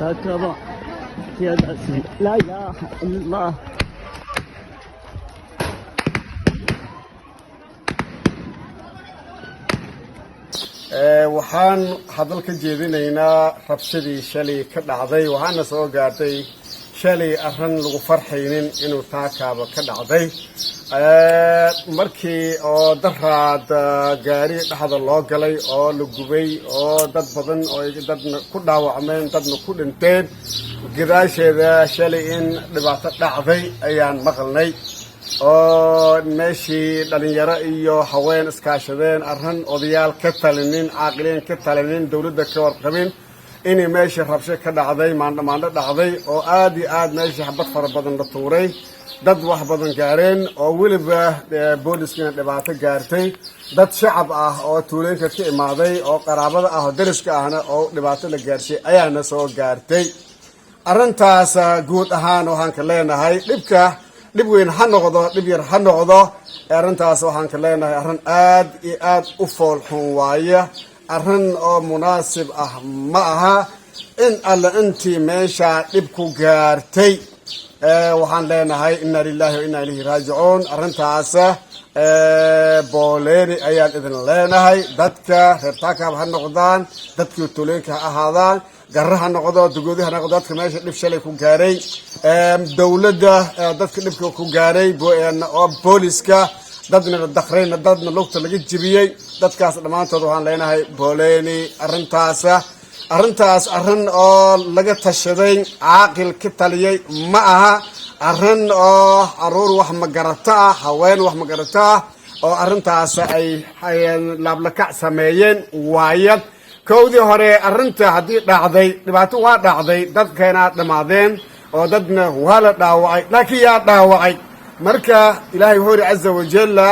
هكذا يا داسي لا اله الا الله waxaan hadal ka jeedinaynaa rabshadii shalay ka dhacday waxaana soo gaartay shalay arran lagu farxaynin inuu taakaaba ka dhacday markii oo daraad gaari dhexda loo galay oo la gubay oo dad badan oo dadna ku dhaawacmeen dadna ku dhinteen gadaasheeda shalay in dhibaato dhacday ayaan maqalnay oo meeshii dhalinyaro iyo haween iskaashadeen arran odayaal ka talinin caaqiliin ka talinin dawladda ka warqabin inay meeshii rabsho ka dhacday maandhamaandho dhacday oo aad iyo aad meeshii xabad fara badan la tuuray dad wax badan gaareen oo weliba booliskiina dhibaato gaartay dad shacab ah oo tuulooyinka ka imaaday oo qaraabada ah oo dariska ahna oo dhibaato la gaarsiiyey ayaana soo gaartay arrintaas guud ahaan waxaan ka leenahay dhib weyn ha noqdo dhib yar ha noqdo arrintaas waxaan ka leenahay arrin aad iyo aad u foolxun waaye arrin oo munaasib ah ma aha in alla intii meesha dhib ku gaartay waxaan leenahay inna lillahi wa inna ilayhi raajicuun arrintaas booleeni ayaan idin leenahay dadka reer taakaab ha noqdaan dadkii tuulooyinka ha ahaadaan garra ha noqdo dugoodi ha noqdo dadka meesha dhib shalay ku gaaray dawladda dadka dhibka ku gaaray oo booliska dadna la dakrayna dadna lugta laga jibiyey dadkaas dhammaantood waxaan leenahay booleeni arrintaas arrin oo laga tashaday caaqil ka taliyey ma aha arrin oo caruur wax magarata ah haween wax magarata ah oo arrintaas ay laablakac sameeyeen waayad kowdii hore arrinta haddii dhacday dhibaato waa dhacday dadkeena dhammaadeen oo dadna waa la dhaawacay laakiin yaa dhaawacay marka ilaahay wuxuu yidhi caza wajalla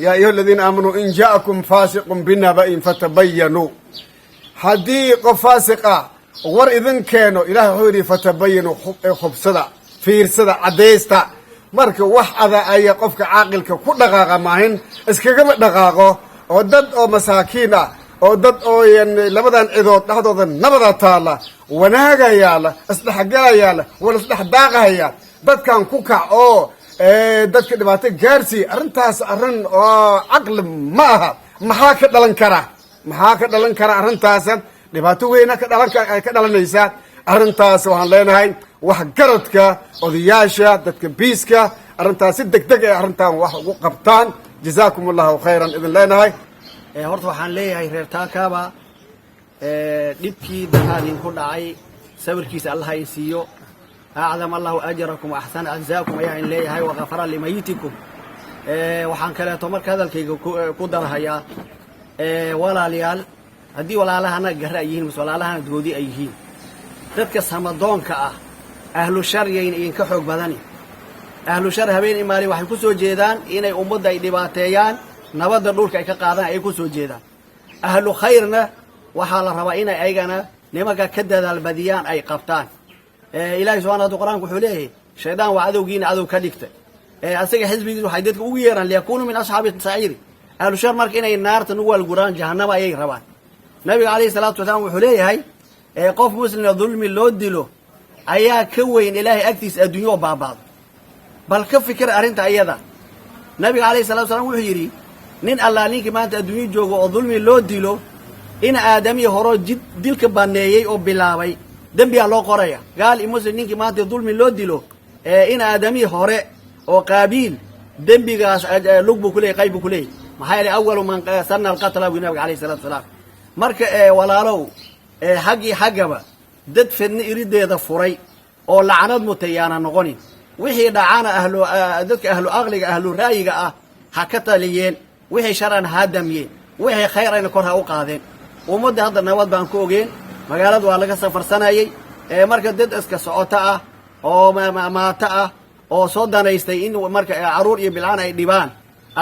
yaa ayuha aladiina aamanuu in ja'akum faasiqun binaba'in fatabayanuu haddii qof faasiq ah war idin keeno ilahay wuxuu yidhi fatabayanuu hubsada fiirsada caddaysta marka wax ada aya qofka caaqilka ku dhaqaaqa maahin iskagama dhaqaaqo oo dad oo masaakiin ah oo dad oo labadan cidood dhexdooda nabada taala wanaaga yaala isdhexgala yaala wala isdhex daaqahaya dadkan ku kac oo dadka dhibaato gaarsiiya arrintaas arrin oo caqli ma aha maxaa ka dhalan kara arrintaas dhibaato weyna ka dhalanaysa arrintaas waxaan leenahay waxgaradka odayaasha dadka biiska arrintaas si degdeg ay arrintan wax ugu qabtaan jazaakum allahu khayran idin leenahay horta waxaan leeyahay reer taakaaba dhibkii daraadin ku dhacay sawirkiisa allah ay siiyo acdam allahu ajrakum wa axsana ajzaakum ayaan leeyahay wa ghafara limayitikum waxaan kaleeto marka hadalkayga ku darahayaa walaalayaal haddii walaalahana garra ay yihiin mise walaalahana doodi ay yihiin dadka samadoonka ah ahlu shar yayna idinka xoog badani ahlu shar habeen imaali waxay ku soo jeedaan inay ummadda ay dhibaateeyaan nabadda dhulka ay ka qaadaan ay ku soo jeedaan ahlu khayrna waxaa la rabaa inay aygana nimanka ka dadaal badiyaan ay qabtaan ilaahay subxana wataala qur-aanku wuxuu leeyahay shaydaan waa cadowgiina cadow ka dhigta asaga xisbigiisa waxay dadka ugu yeeraan liyakuunuu min asxaabi saciiri ahlu shar marka inay naarta nagu waalguraan jahannama ayay rabaan nabiga calayhi salaatu wasalaam wuxuu leeyahay qof muslima dulmi loo dilo ayaa ka weyn ilaahay agtiisa adduunyo oo baaba'do bal ka fikir arrinta iyada nabiga calayhi salatu wasalaam wuxuu yidhi nin allaa ninkii maanta adduunyo joogo oo dulmi loo dilo in aadamiya horoo dilka baneeyey oo bilaabay dembiyaa loo qoraya gaal i muslim ninkii maanta dulmi loo dilo in aadamiya hore oo qaabiil dembigaas lug buu kuleeyay qayb buu kuleeyay maxaa yeelay awalu man sanna alqatla buu nabiga calayhi salatu wasalaam marka walaalow xaggii xaggaba dad fidna irideeda furay oo lacnad mutay yaana noqonin wixii dhacana dadka ahlu aqliga ahlu ra'yiga ah ha ka taliyeen wixii sharcan ha damiyeen wixii khayrayna kor ha u qaadeen ummadda hadda nabad baan ku ogeen magaalada waa laga safarsanayay marka dad iska socoto ah oo maato ah oo soo danaystay in marka caruur iyo bilcaan ay dhibaan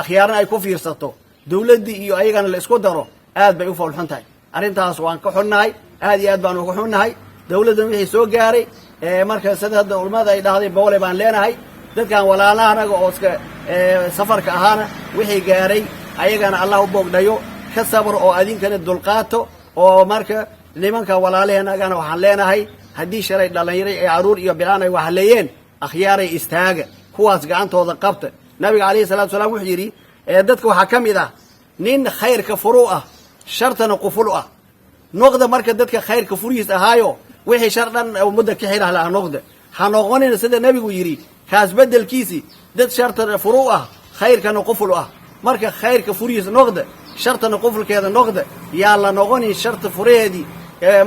akhyaarna ay ku fiirsato dawladdii iyo ayagana la isku daro aad bay u foolxun tahay arrintaas waan ka xunnahay aad iyo aad baan uga xunnahay dawladdan wixii soo gaaray marka sida hadda culimmada ay dhahday boole baan leenahay dadkan walaalaha anaga oo iska safarka ahaana wixii gaaray ayagana allah u boogdhayo ka sabr oo adinkana dulqaato oo marka nimanka walaalaheenagana waxaan leenahay haddii shalay dhallinyaray ay caruur iyo bilaan ay waxleeyeen akhyaaray istaaga kuwaas gacantooda qabta nabiga calayhi salaatu wasalaam wuxuu yidhi dadka waxaa ka mid ah nin khayrka furu ah shartana quful ah noqda marka dadka khayrka furihiis ahaayo wixii shar dhan ummadda ka xidhah laha noqda ha noqonina sida nebigu yidhi kaas beddelkiisii dad shartana furu ah khayrkana quful ah marka khayrka furihiis noqda shartana qufulkeeda noqda yaa la noqonin sharta furaheedii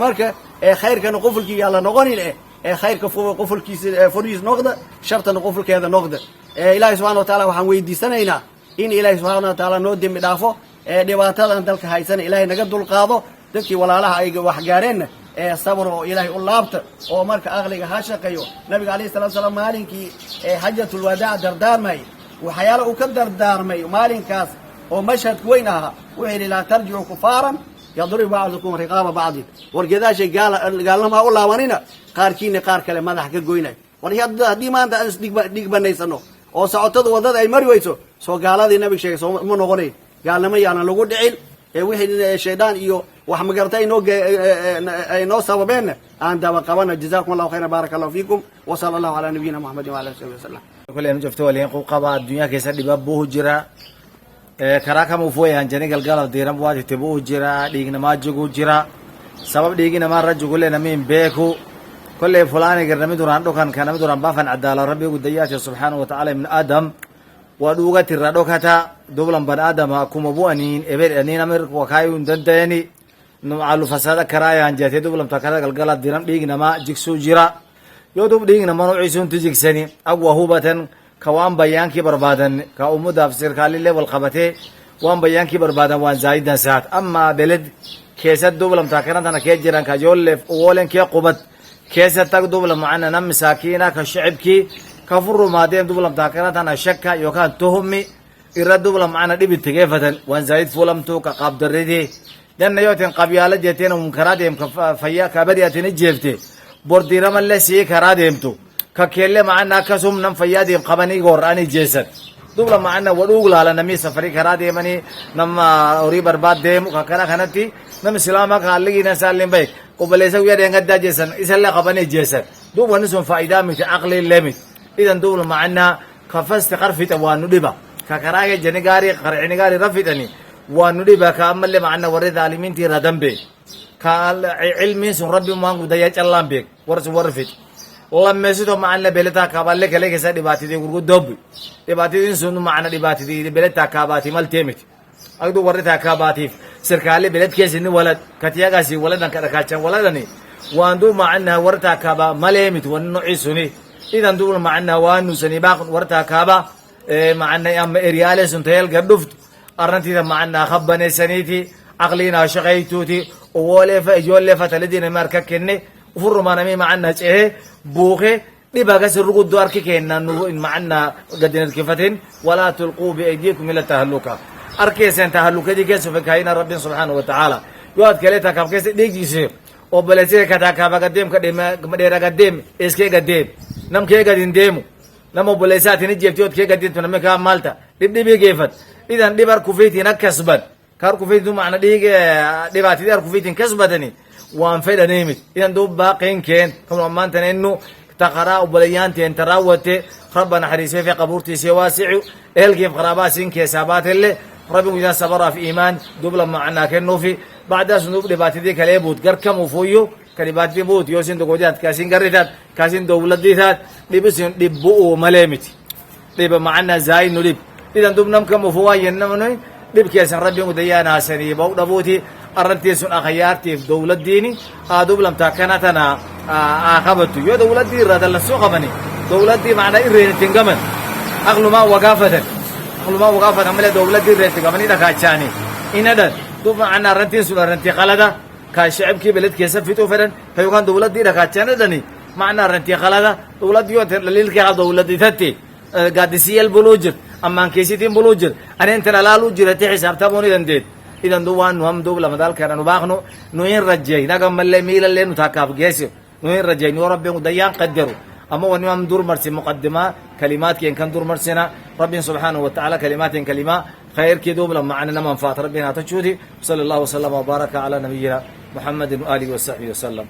marka khayrkana qufulkii yaa la noqonin khayrka qufulkiisa furihiis noqda shartana qufulkeeda noqda ilaahay subxana wa taala waxaan weydiisanaynaa in ilaahay subxaana wa taala noo dembi dhaafo dhibaatadan dalka haysana ilaahay naga dulqaado dadkii walaalaha ay wax gaareenna sabr oo ilaahay u laabta oo marka aqliga ha shaqeeyo nabiga calayhi salatu salaam maalinkii xajatul wadaac dardaarmay waxyaalo uu ka dardaarmay maalinkaas oo mashhadku weyn ahaa wuxuu yidhi laa tarjicu kufaaran yadrib bacdukum riqaaba bacdin war gadaashay gaalnama ha u laabanina qaarkiina qaar kale madax ka goynay war haddii maanta aan isdhigbanaysano oo socotada waddada ay mari weyso soo gaaladii nabiga sheegay soo ma noqonayn gaalnimo yaanan lagu dhicin wixii shaydaan iyo wax magarta ay noo sababeenna aan daba qabana jazakum allahu khayran baaraka allahu fiikum wa sala allahu calaa nabiyina muxamedin wa ala alihi wasalam kule anu jofto waliin quu qaba adduunyaa keessa dhiba buuhu jira karaa kama ufoyahan jani galgalab diiran waatite buuhu jira dhiignamaa jiguu jira sabab dhiiginamaa rajugule namiin beeku kolley fulaani garnami duraan dhukan kanami duraan baafan cadaalo rabbigu dayaati subxaanahu wa tacaala ibn aadam waa dhuuga tirra dhokata dublan ban aadama kuma bu'aniin eber aniin amir wakaayun dandayani numcaalu fasada karaayan jeete dublam takada galgala diran dhiignamaa jigsuu jira yoo dub dhiignama nuuciisuntu jigsani agwa hubatan ka waan bayaankii barbaadan ka ummudaaf sirkaalile wal qabatee waan bayaankii barbaadan waan zaayidan saat amaa beled keesad dublam takanatana kee jiran ka joollef uwoolen kee qubad keesad tag dublam macana nam masaakiina ka shicibkii ka furu maadeen dublam takanatana shakka yookaan tuhumi irra dublam macana dhibi tegeefatan waan zaayid fulamtu ka qaabdarridii danna yooten qabyaala jeeteen munkaraa deemka fayya kabadiyaatini jeefte bordiramalle sii karaa deemtu ka keelle macana akkasum nam fayyaa deem qabanii goor'anii jeesan dubla macana wadhuug laala namii safari karaa deemanii nama horii barbaad deemu ka kana kanatti nam islaama kaalligiina saalin bay qobaleessa guyyaa dheengaddaa jeesan isallee qabanii jeesan dub wani sun faayidaa miti aqliillee miti idan dubla macana ka fasti qarfita waa nu dhiba ka karaage jani gaarii qarcini gaarii rafidani waa nu dhiba ka ammalle macana warri dhaalimiintii irra dambe ka cilmiin sun rabbi maangu dayya callaan beek warsi warfid lammeessito macana beletaa kaaballe kale keessa dhibaatidii gurguddoobi dhibaatidin sun macana dhibaatidii beletaa kaabaati maltee miti agdu warri taa kaabaatiif sirkaalle beled keessini walad katiyagaasi waladan ka dhakaachan waladani waan duu macana warri taa kaaba malee miti wani nocii suni idan duu macana waan nusani baaq warri taa kaaba macana amma eryaale sun tayal gardhuftu arrantiida macana khabbaneessaniiti aqliina shaqaytuuti uwooleefa ijoolleefa taladiina marka kenne ufurrumaanami macana cehe buuke dhiba kasi ruguddo arki keenna macana gadinadkifatin walaa tulquu biaydiikum ila tahalluka arkeesen tahallukadii keessa fekaayina rabbin subxaanahu wa tacaala yoo ad kale takaab keessa dhiigjiise oo balesee katakaaba gadeem kadheera gadeem eskee gadeem namkee gadin deemu nama boleesaatini jeefti od kee gadintu nami kaa maalta dhibdhibii geefat idan dhib arkufiitiin akkasban ka arkufiitu macna dhiig dhibaatidii arkufiitiin kasbatani waan fedhaneemit idan dub baaqeen keen kanu ammaantan innu taqaraa obboleeyyaanteen taraawwate rabba naxariisee fi qabuurtiisee waasicu ehelkiif qaraabaasiin keesaabaatelle rabbigu idan sabaraaf iimaan dubla macnaa kennuufi bacdaas dub dhibaatidii kalee buut garkamuu fuyyu ka dhibaatidii buut yoosin dogojaad kaasin garritaad kaasin dowladdiitaad dhibisin dhibbu'uu malee miti dhiba macnaa zaayinu dhib idan dub namkamuu fuwaayennamnu dhib keessan rabbigu dayaanaasanii bau dhabuuti arrantii sun akhayaartiif dowladdiini dublamtaa kanatana qabatu yoo dowladdii irraa dallansoo qabani dowladdii macnaa irreenittin gaman aqlumaa wagaafatan male dowladdii irreetti gamanii dhakaachaani inadhan dub macnaa arrantiin sun arrantii qalada ka shacibkii beled keessa fixuu fedhan ka yookaan dowladdii dhakaachaanadhani macnaa arrantii qalada dowladdii yoo daliilkeeqa dowladditatti gaaddisiyeel buluu jir ammaan keessitiin buluu jir aneentan alaaluu jirati xisaabtamuun dandeed idan dub waan nu ham dub lamadaalkeena nu baaqnu nu in rajay nagammalle miilallee nu taakaaf geesi nu in rajay nu rabbiin dayaan qaddaru أما ونمام دور مرسي مقدمة كلمات كان دور مرسنا ربنا سبحانه وتعالى كلمات كلمة خير كدوب لما معنا منفعة ربنا تشودي صلى الله وسلم وبارك على نبينا محمد وآله وصحبه وسلم